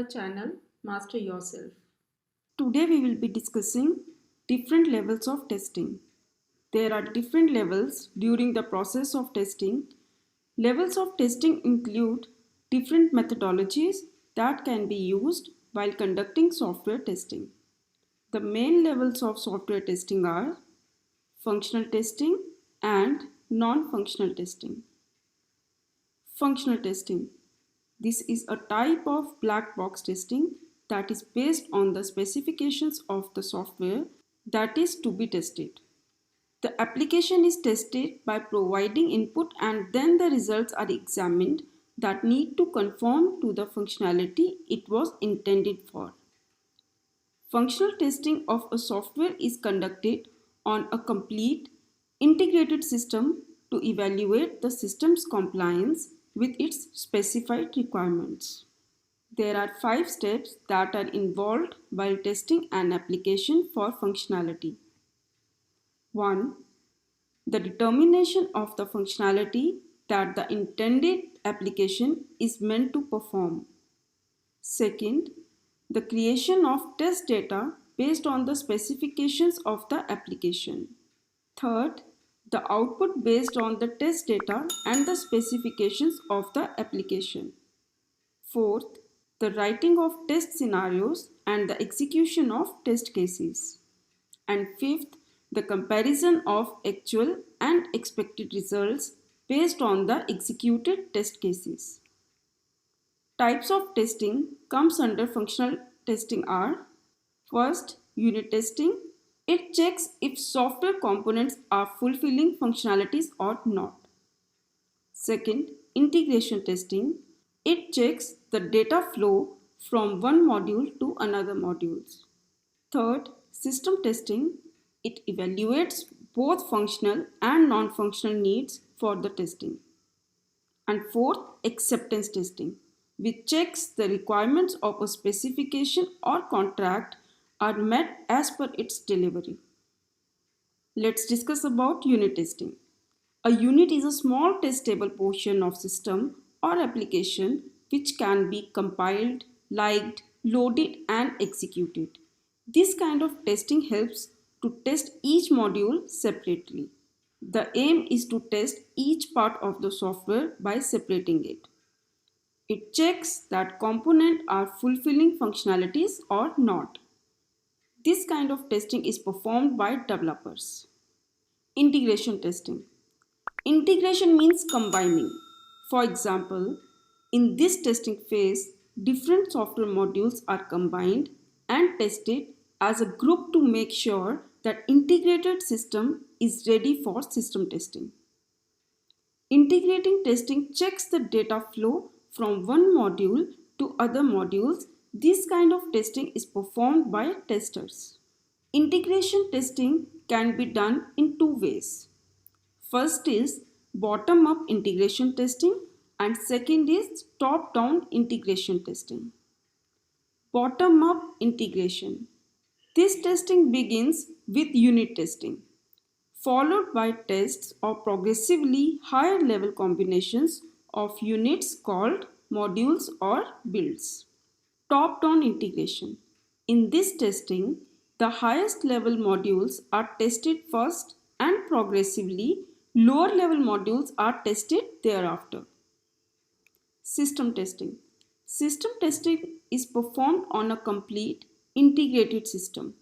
channel Master Yourself. Today we will be discussing different levels of testing. There are different levels during the process of testing. Levels of testing include different methodologies that can be used while conducting software testing. The main levels of software testing are functional testing and non-functional testing. Functional testing. This is a type of black box testing that is based on the specifications of the software that is to be tested. The application is tested by providing input and then the results are examined that need to conform to the functionality it was intended for. Functional testing of a software is conducted on a complete integrated system to evaluate the system's compliance with its specified requirements. There are 5 steps that are involved while testing an application for functionality. 1. The determination of the functionality that the intended application is meant to perform. Second, the creation of test data based on the specifications of the application. Third, the output based on the test data and the specifications of the application. Fourth, the writing of test scenarios and the execution of test cases. And fifth, the comparison of actual and expected results based on the executed test cases. Types of testing comes under functional testing are: first, unit testing. It checks if software components are fulfilling functionalities or not. Second, integration testing. It checks the data flow from one module to another modules. Third, system testing. It evaluates both functional and non-functional needs for the testing. And fourth, acceptance testing, which checks the requirements of a specification or contract are met as per its delivery. Let's discuss about unit testing. A unit is a small testable portion of system or application which can be compiled, liked, loaded and executed. This kind of testing helps to test each module separately. The aim is to test each part of the software by separating it. It checks that components are fulfilling functionalities or not. This kind of testing is performed by developers. Integration testing. Integration means combining. For example, in this testing phase, different software modules are combined and tested as a group to make sure that integrated system is ready for system testing. Integrating testing checks the data flow from one module to other modules. This kind of testing is performed by testers. Integration testing can be done in two ways. First is bottom-up integration testing and second is top-down integration testing. Bottom-up integration. This testing begins with unit testing, followed by tests of progressively higher level combinations of units called modules or builds. Top-down integration. In this testing, the highest level modules are tested first and progressively lower level modules are tested thereafter. System testing. System testing is performed on a complete integrated system.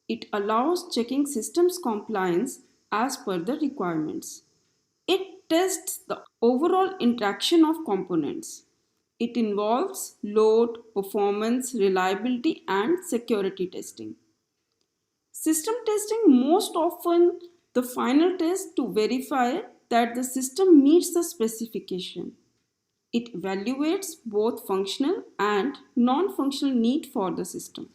It allows checking systems compliance as per the requirements. It tests the overall interaction of components. It involves load, performance, reliability, and security testing. System testing most often the final test to verify that the system meets the specification. It evaluates both functional and non-functional need for the system.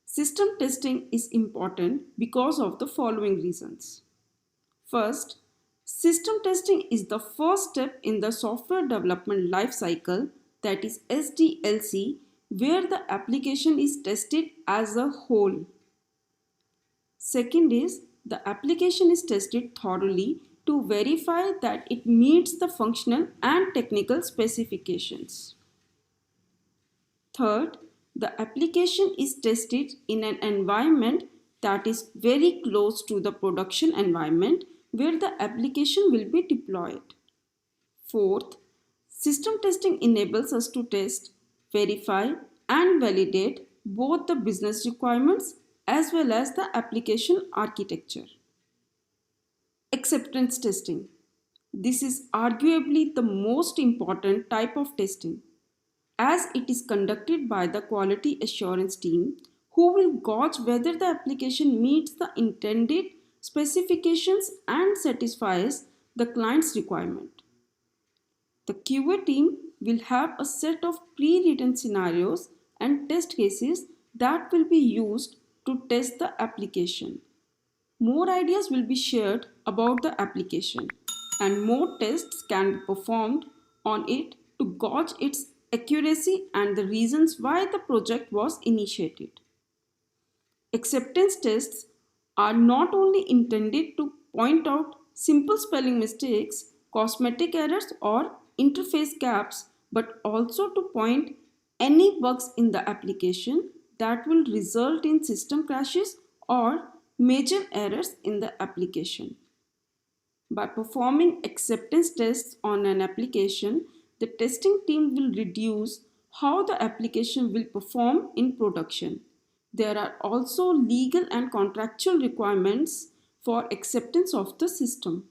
System testing is important because of the following reasons. First, system testing is the first step in the software development life cycle, that is SDLC, where the application is tested as a whole. Second is the application is tested thoroughly to verify that it meets the functional and technical specifications. Third, the application is tested in an environment that is very close to the production environment where the application will be deployed. Fourth, system testing enables us to test, verify, and validate both the business requirements as well as the application architecture. Acceptance testing. This is arguably the most important type of testing, as it is conducted by the quality assurance team who will gauge whether the application meets the intended specifications and satisfies the client's requirement. The QA team will have a set of pre-written scenarios and test cases that will be used to test the application. More ideas will be shared about the application and more tests can be performed on it to gauge its accuracy and the reasons why the project was initiated. Acceptance tests are not only intended to point out simple spelling mistakes, cosmetic errors, or interface gaps, but also to point any bugs in the application that will result in system crashes or major errors in the application. By performing acceptance tests on an application, the testing team will reduce how the application will perform in production. There are also legal and contractual requirements for acceptance of the system.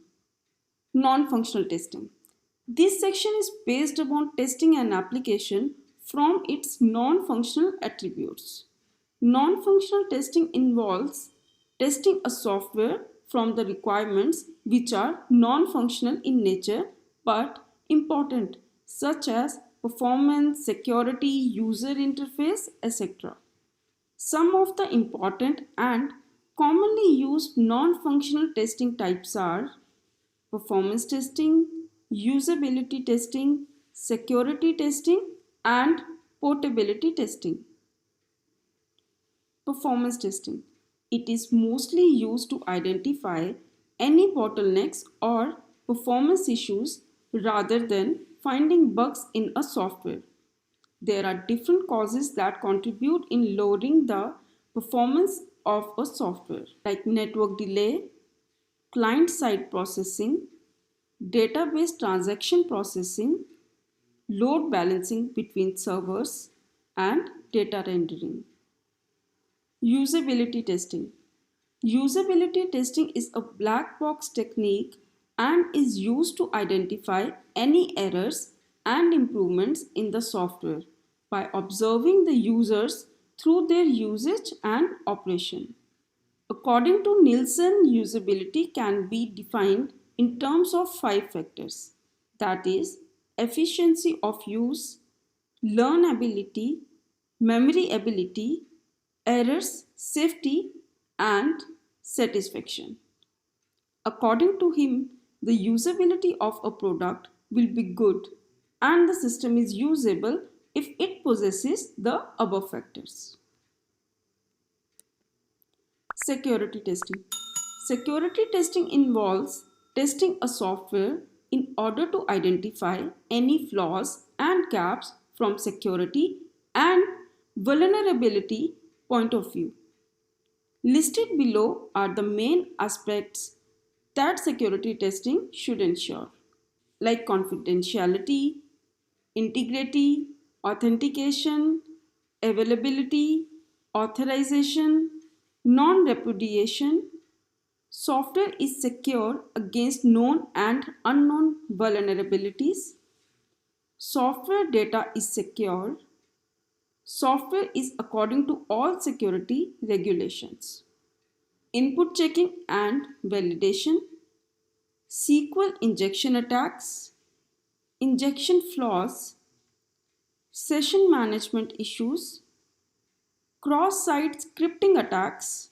Non-functional testing. This section is based upon testing an application from its non-functional attributes. Non-functional testing involves testing a software from the requirements which are non-functional in nature but important, such as performance, security, user interface, etc. Some of the important and commonly used non-functional testing types are performance testing, usability testing, security testing, and portability testing. Performance testing. It is mostly used to identify any bottlenecks or performance issues rather than finding bugs in a software. There are different causes that contribute in lowering the performance of a software, like network delay, client-side processing, database transaction processing, load balancing between servers, and data rendering. Usability testing. Usability testing is a black box technique and is used to identify any errors and improvements in the software by observing the users through their usage and operation. According to Nielsen, usability can be defined in terms of five factors, that is, efficiency of use, learnability, memory ability, errors, safety, and satisfaction. According to him, the usability of a product will be good and the system is usable if it possesses the above factors. Security testing. Security testing involves testing a software in order to identify any flaws and gaps from security and vulnerability point of view. Listed below are the main aspects that security testing should ensure, like confidentiality, integrity, authentication, availability, authorization, non-repudiation. Software is secure against known and unknown vulnerabilities. Software data is secure. Software is according to all security regulations. Input checking and validation. SQL injection attacks. Injection flaws. Session management issues. Cross-site scripting attacks.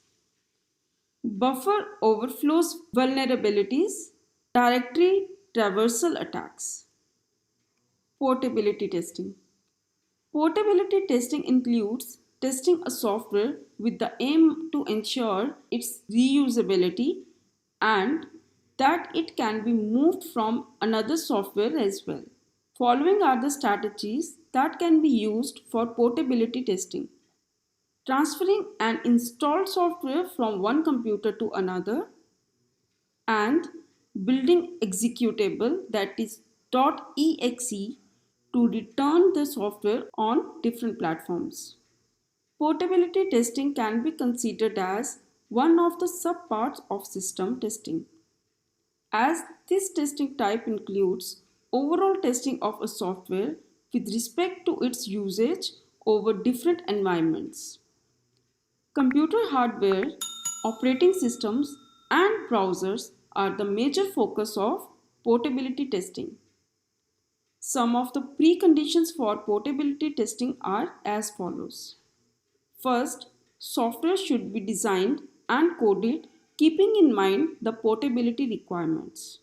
Buffer overflows vulnerabilities. Directory traversal attacks. Portability testing. Portability testing includes testing a software with the aim to ensure its reusability and that it can be moved from another software as well. Following are the strategies that can be used for portability testing. Transferring an installed software from one computer to another, and building executable, that is .exe, to return the software on different platforms. Portability testing can be considered as one of the subparts of system testing, as this testing type includes overall testing of a software with respect to its usage over different environments. Computer hardware, operating systems, and browsers are the major focus of portability testing. Some of the preconditions for portability testing are as follows. First, software should be designed and coded keeping in mind the portability requirements.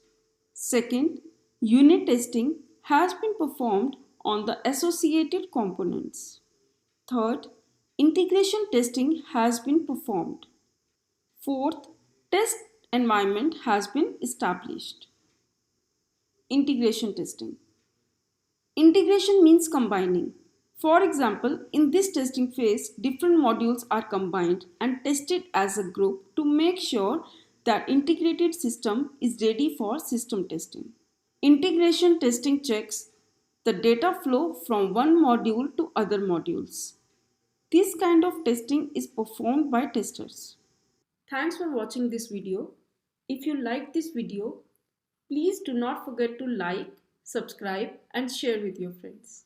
Second, unit testing has been performed on the associated components. Third, integration testing has been performed. Fourth, test environment has been established. Integration testing. Integration means combining. For example, in this testing phase, different modules are combined and tested as a group to make sure that integrated system is ready for system testing. Integration testing checks the data flow from one module to other modules. This kind of testing is performed by testers. Thanks for watching this video. If you liked this video, please do not forget to like, subscribe and share with your friends.